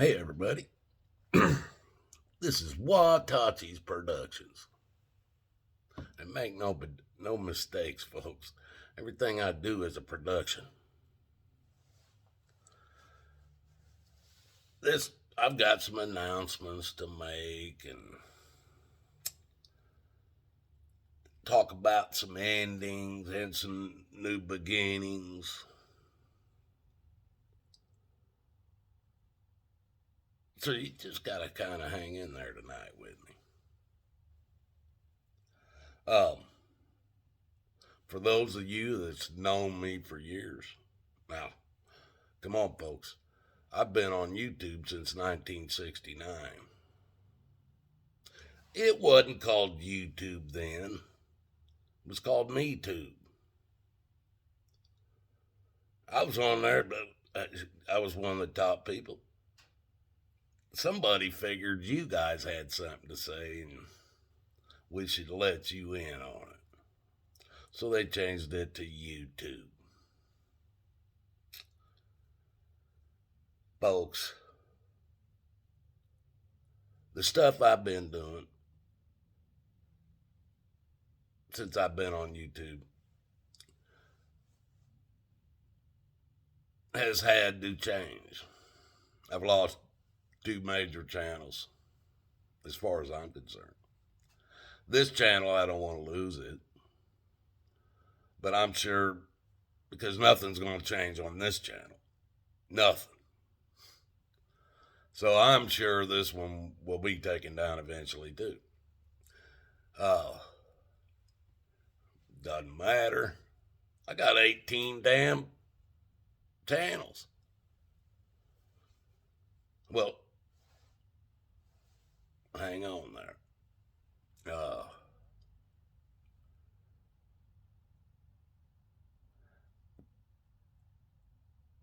Hey, everybody. This is Watachi's Productions. And make no mistakes, folks. Everything I do is a production. I've got some announcements to make and talk about some endings and some new beginnings. So you just gotta kind of hang in there tonight with me. Um, for those of you that's known me for years, now, come on, folks. I've been on YouTube since 1969. It wasn't called YouTube then. It was called MeTube. I was on there, but I was one of the top people. Somebody figured you guys had something to say and we should let you in on it. So they changed it to YouTube. Folks, the stuff I've been doing since I've been on YouTube has had to change. I've lost two major channels as far as I'm concerned. This channel, I don't want to lose it. But I'm sure because nothing's going to change on this channel. Nothing. So I'm sure this one will be taken down eventually too. Uh, doesn't matter. I got 18 damn channels. Well, hang on there.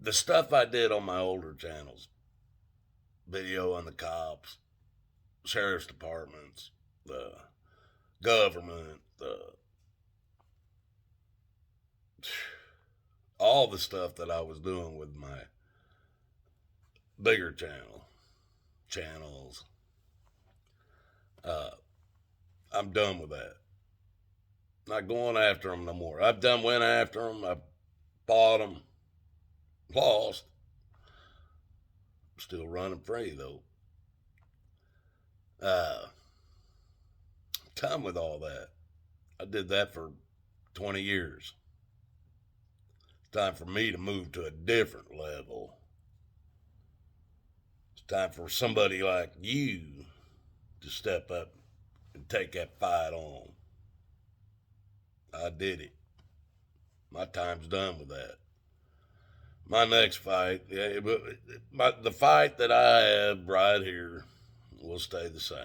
The stuff I did on my older channels, video on the cops, sheriff's departments, the government, all the stuff that I was doing with my bigger channels. I'm done with that. Not going after them no more. I've done went after them. I've fought them, lost. Still running free though. Uh, Time with all that. I did that for 20 years. It's time for me to move to a different level. It's time for somebody like you to step up and take that fight on. I did it. My time's done with that. My next fight, the fight that I have right here will stay the same.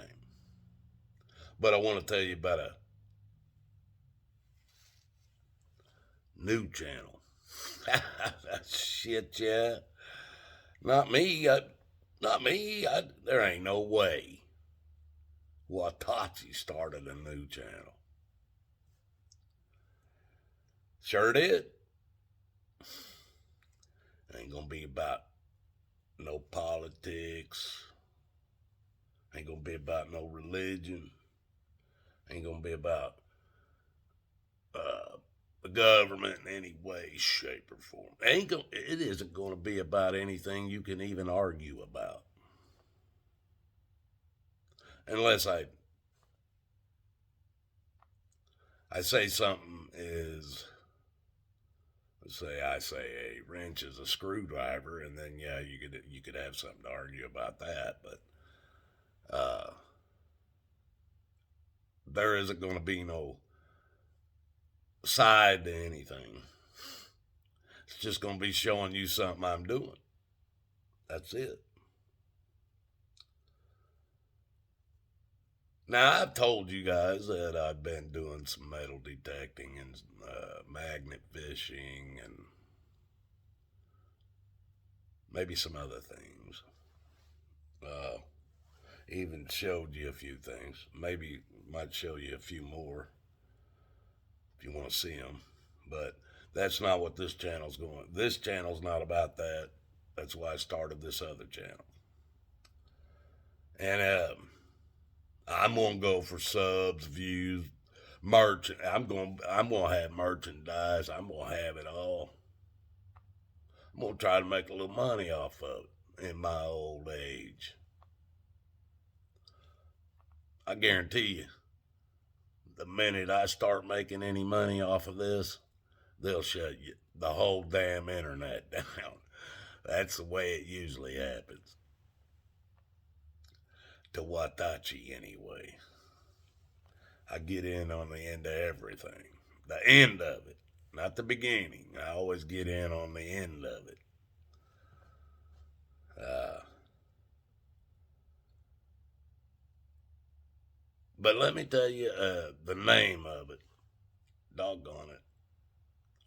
But I want to tell you about a new channel. Shit, yeah. Not me. Not me. There ain't no way Watachi started a new channel. Sure did. Ain't gonna be about no politics. Ain't gonna be about no religion. Ain't gonna be about the government in any way, shape, or form. It isn't gonna be about anything you can even argue about. Unless I say something is, let's say I say a wrench is a screwdriver, and then yeah, you could have something to argue about that, but there isn't going to be no side to anything. It's just going to be showing you something I'm doing. That's it. Now, I've told you guys that I've been doing some metal detecting and magnet fishing and maybe some other things. Uh, Even showed you a few things. Maybe might show you a few more if you want to see them. But that's not what this channel's going. This channel's not about that. That's why I started this other channel. And I'm gonna go for subs, views, merch. I'm gonna have merchandise. I'm gonna have it all. I'm gonna try to make a little money off of it in my old age. I guarantee you, the minute I start making any money off of this, they'll shut you, the whole damn internet down. That's the way it usually happens. To Watachi, anyway. I get in on the end of everything. The end of it, not the beginning. I always get in on the end of it. Uh, but let me tell you the name of it. Doggone it.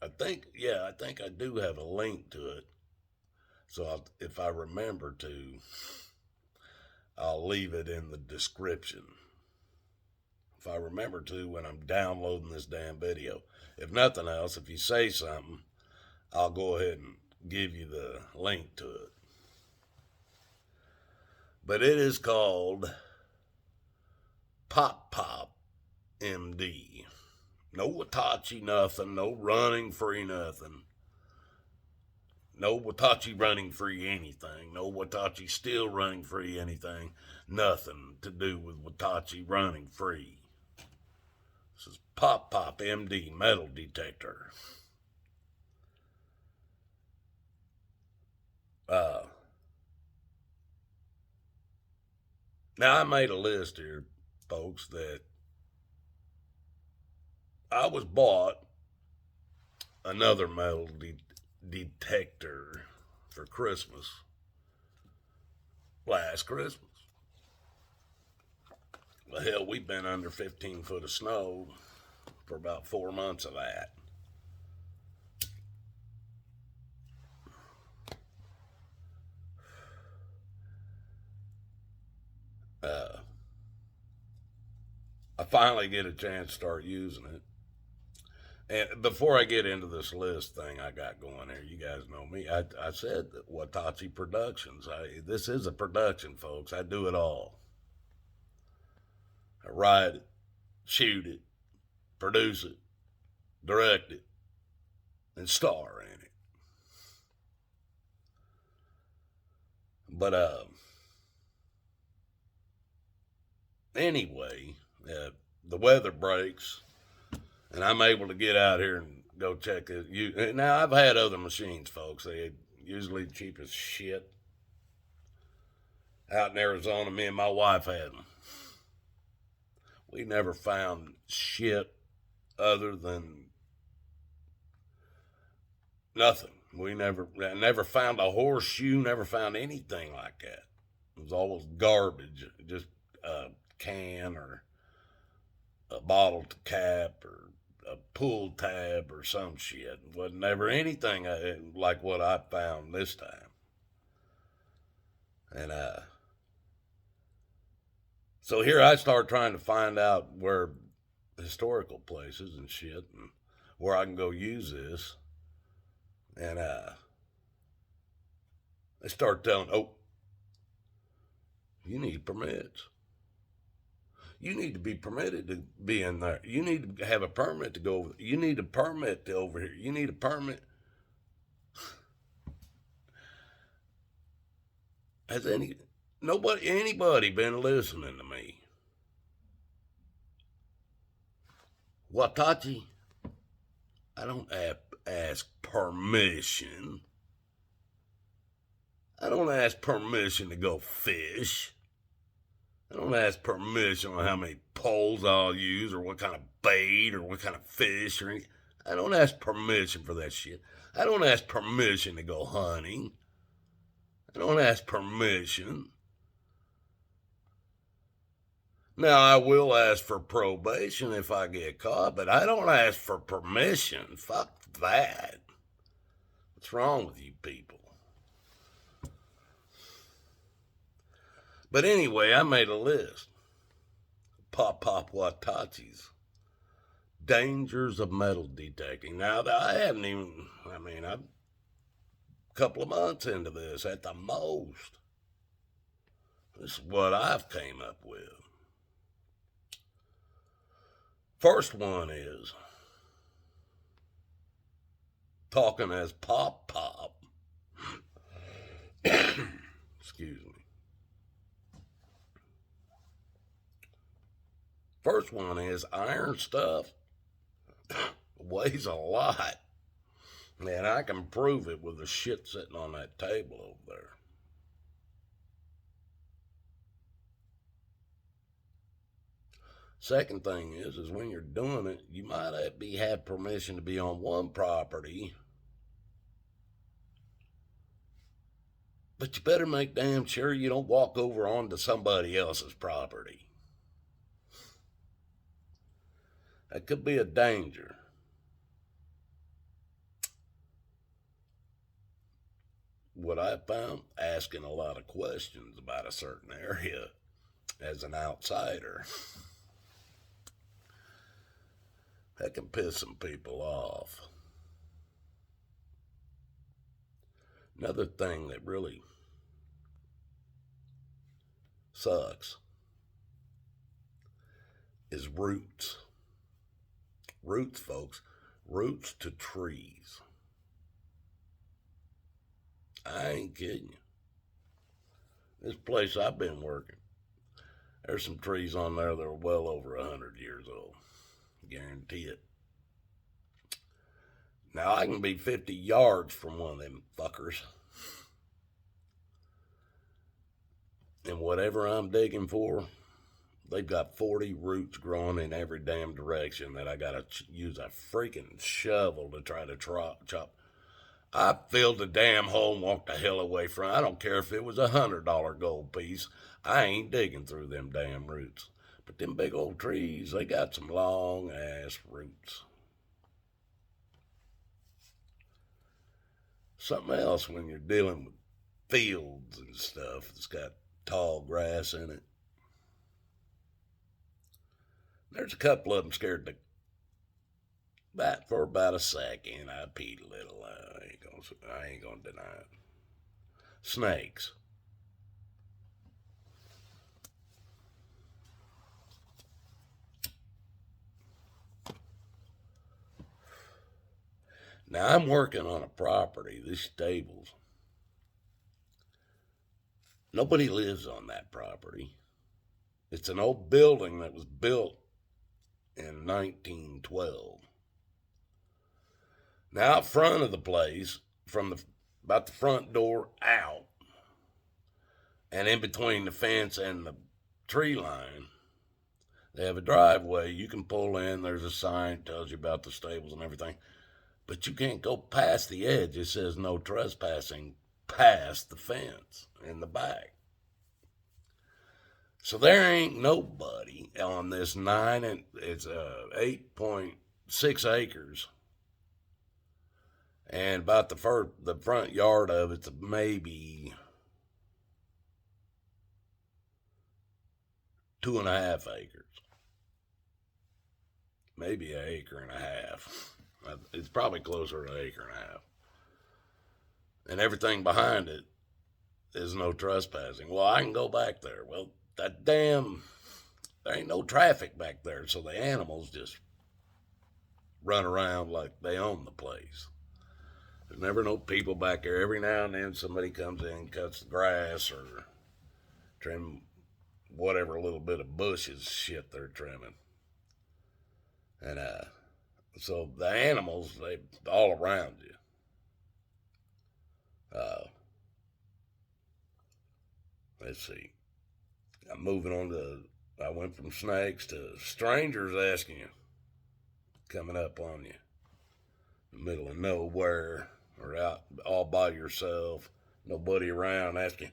I think I do have a link to it. So if I remember to, I'll leave it in the description. If I remember to when I'm downloading this damn video. If nothing else, if you say something, I'll go ahead and give you the link to it. But it is called Pop Pop MD. No Watachi nothing, no running free nothing. No Watachi running free anything. No Watachi still running free anything. Nothing to do with Watachi running free. This is Pop Pop MD metal detector. Now I made a list here, folks, that I was bought another metal detector for Christmas last Christmas. Well, hell, we've been under 15 foot of snow for about 4 months of that. I finally get a chance to start using it. And before I get into this list thing I got going here, you guys know me. I said that Watachi Productions. This is a production, folks. I do it all. I write it, shoot it, produce it, direct it, and star in it. But anyway, the weather breaks, and I'm able to get out here and go check it. Now I've had other machines, folks. They usually cheap as shit. Out in Arizona, me and my wife had them. We never found shit other than nothing. We never found a horseshoe, never found anything like that. It was always garbage, just a can or a bottle cap or a pull tab or some shit. It wasn't never anything like what I found this time. And so here I start trying to find out where historical places and shit and where I can go use this. And they start telling, oh, you need permits. You need to be permitted to be in there. You need to have a permit to go over. You need a permit to over here. You need a permit. Has anybody been listening to me? Watachi, I don't ask permission. I don't ask permission to go fish. I don't ask permission on how many poles I'll use or what kind of bait or what kind of fish or anything. I don't ask permission for that shit. I don't ask permission to go hunting. I don't ask permission. Now, I will ask for probation if I get caught, but I don't ask for permission. Fuck that. What's wrong with you people? But anyway, I made a list. Pop Watachis. Dangers of metal detecting. Now, I haven't even, I'm a couple of months into this at the most. This is what I've came up with. First one is talking as Pop Pop. Excuse me. First one is iron stuff weighs a lot. And I can prove it with the shit sitting on that table over there. Second thing is when you're doing it, you might have permission to be on one property, but you better make damn sure you don't walk over onto somebody else's property. That could be a danger. What I found, asking a lot of questions about a certain area as an outsider, that can piss some people off. Another thing that really sucks is roots. Roots, folks. Roots to trees. I ain't kidding you. This place I've been working, there's some trees on there that are well over 100 years old. Guarantee it. Now I can be 50 yards from one of them fuckers, and whatever I'm digging for, they've got 40 roots growing in every damn direction that I gotta use a freaking shovel to try to chop. I filled the damn hole and walked the hell away from it. I don't care if it was $100 gold piece. I ain't digging through them damn roots. But them big old trees, they got some long ass roots. Something else when you're dealing with fields and stuff that's got tall grass in it. There's a couple of them scared to for about a second. I peed a little. I ain't gonna deny it. Snakes. Now I'm working on a property, these stables. Nobody lives on that property. It's an old building that was built in 1912. Now out front of the place, from about the front door out, and in between the fence and the tree line, they have a driveway. You can pull in. There's a sign that tells you about the stables and everything. But you can't go past the edge. It says no trespassing past the fence in the back. So there ain't nobody on this 8.6 acres. And about the front yard of it's maybe 2.5 acres. Maybe an acre and a half. It's probably closer to an acre and a half. And everything behind it is no trespassing. Well, I can go back there. Well, there ain't no traffic back there, so the animals just run around like they own the place. There's never no people back there. Every now and then somebody comes in, cuts the grass, or trim whatever little bit of bushes shit they're trimming. And so the animals, they all around you. Let's see. I'm moving on I went from snakes to strangers asking you, coming up on you, in the middle of nowhere, or out all by yourself, nobody around, asking,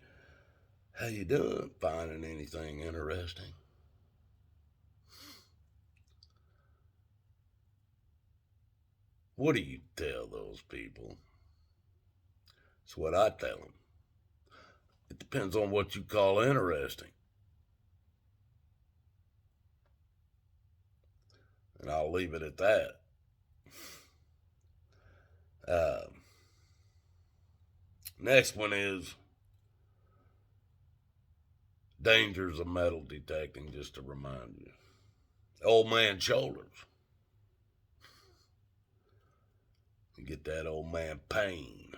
how you doing? Finding anything interesting? What do you tell those people? It's what I tell them. It depends on what you call interesting. And I'll leave it at that. Next one is Dangers of metal detecting, just to remind you. Old man shoulders. You get that old man pain.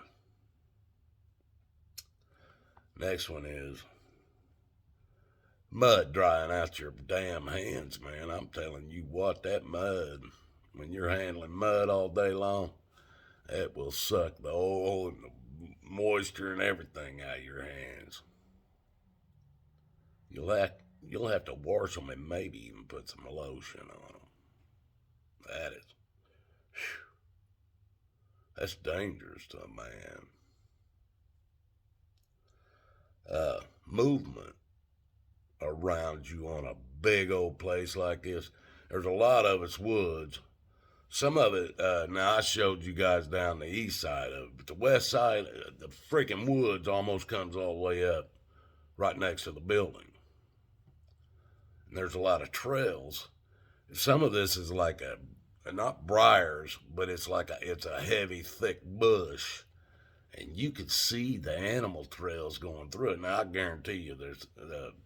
Next one is mud drying out your damn hands, man. I'm telling you what, that mud, when you're handling mud all day long, that will suck the oil and the moisture and everything out of your hands. You'll have to wash them and maybe even put some lotion on them. That is, whew, that's dangerous to a man. Movement around you on a big old place like this. There's a lot of it's woods. Some of it, now I showed you guys down the east side of it, but the west side, the freaking woods almost comes all the way up right next to the building. And there's a lot of trails. Some of this is like not briars, but it's a heavy, thick bush. And you could see the animal trails going through it. Now, I guarantee you there's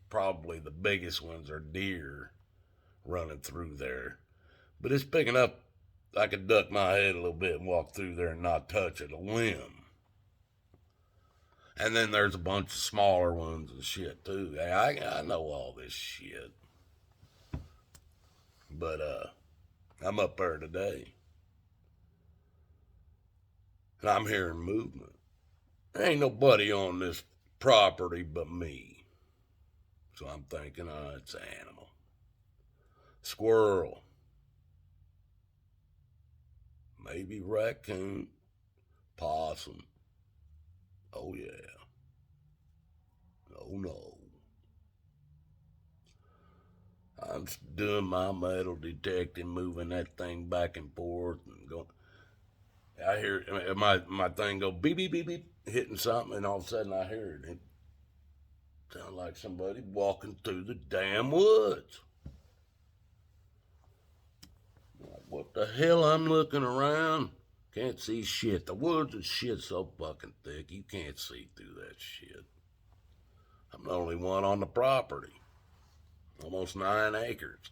probably the biggest ones are deer running through there. But it's big enough I could duck my head a little bit and walk through there and not touch it a limb. And then there's a bunch of smaller ones and shit, too. I know all this shit. But I'm up there today. And I'm hearing movement. There ain't nobody on this property but me. So I'm thinking, it's an animal. Squirrel. Maybe raccoon. Possum. Oh yeah. Oh no. I'm doing my metal detecting, moving that thing back and forth and going. I hear my thing go beep, beep, beep, beep, hitting something, and all of a sudden I hear it. It sounds like somebody walking through the damn woods. Like, what the hell? I'm looking around. Can't see shit. The woods is shit so fucking thick, you can't see through that shit. I'm the only one on the property. Almost 9 acres.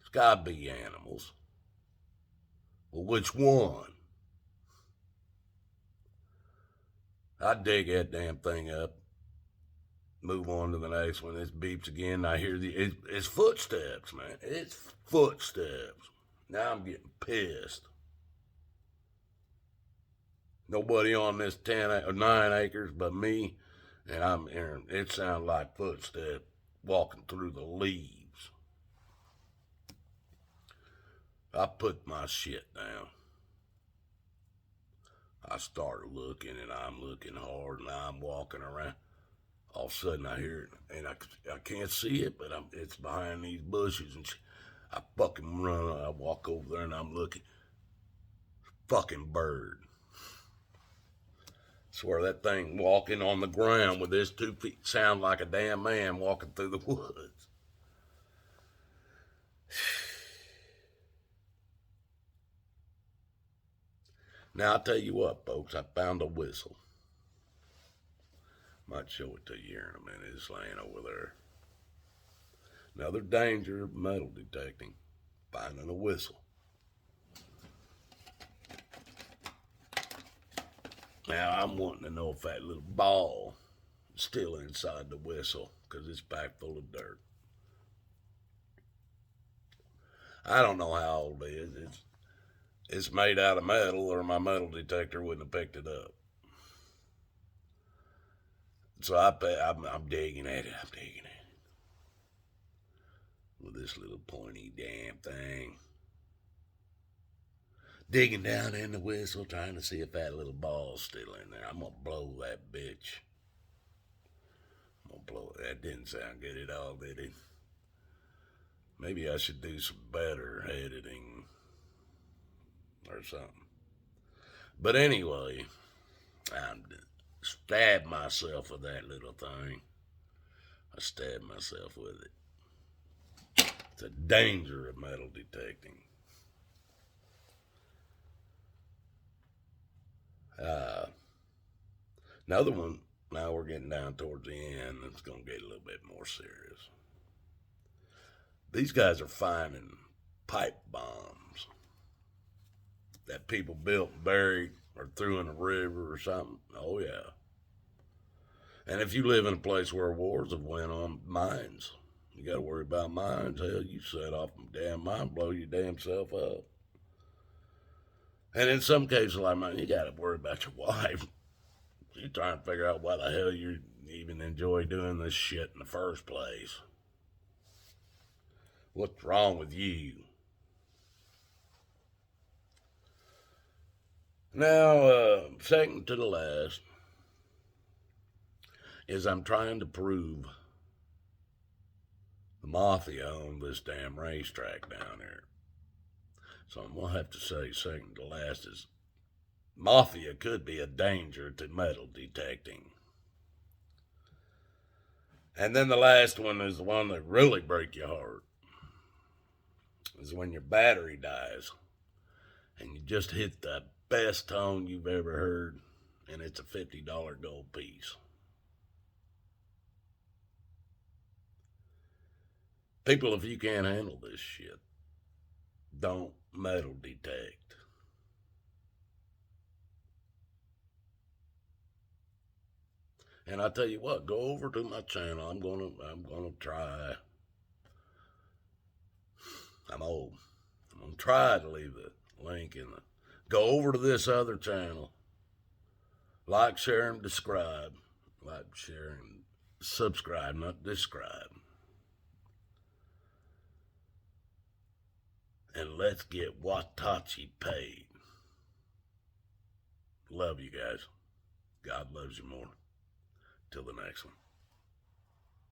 It's gotta be animals. Well, which one? I dig that damn thing up. Move on to the next one. This beeps again. I hear it's footsteps, man. It's footsteps. Now I'm getting pissed. Nobody on this 10 or 9 acres but me, and I'm hearing it sounds like footsteps walking through the leaves. I put my shit down. I start looking, and I'm looking hard, and I'm walking around. All of a sudden, I hear it, and I can't see it, but it's behind these bushes, and I fucking run. I walk over there, and I'm looking. Fucking bird. Swear that thing walking on the ground with his 2 feet sound like a damn man walking through the woods. Now, I'll tell you what, folks, I found a whistle. Might show it to you here in a minute. It's laying over there. Another danger of metal detecting, finding a whistle. Now, I'm wanting to know if that little ball is still inside the whistle, because it's packed full of dirt. I don't know how old it is. It's made out of metal, or my metal detector wouldn't have picked it up. So I'm digging at it. I'm digging at it with this little pointy damn thing. Digging down in the whistle, trying to see if that little ball's still in there. I'm gonna blow that bitch. I'm gonna blow it. That didn't sound good at all, did it? Maybe I should do some better editing or something. But anyway, I stabbed myself with that little thing. I stabbed myself with it. It's a danger of metal detecting. Another one, Now we're getting down towards the end. It's going to get a little bit more serious. These guys are finding pipe bombs that people built and buried or threw in a river or something. Oh, yeah. And if you live in a place where wars have went on, mines, you got to worry about mines. Hell, you set off a damn mine, blow your damn self up. And in some cases like mine, you got to worry about your wife. You're trying to figure out why the hell you even enjoy doing this shit in the first place. What's wrong with you? Now, second to the last is I'm trying to prove the mafia owned this damn racetrack down there. So I'm going to have to say second to last is mafia could be a danger to metal detecting. And then the last one is the one that really breaks your heart. Is when your battery dies and you just hit the best tone you've ever heard, and it's a $50 gold piece. People, if you can't handle this shit, don't metal detect. And I tell you what, go over to my channel. I'm gonna try. I'm old. I'm gonna try to leave a link in the. Go over to this other channel. Like, share, and subscribe. Like, share, and subscribe, not describe. And let's get Watachi paid. Love you guys. God loves you more. Till the next one.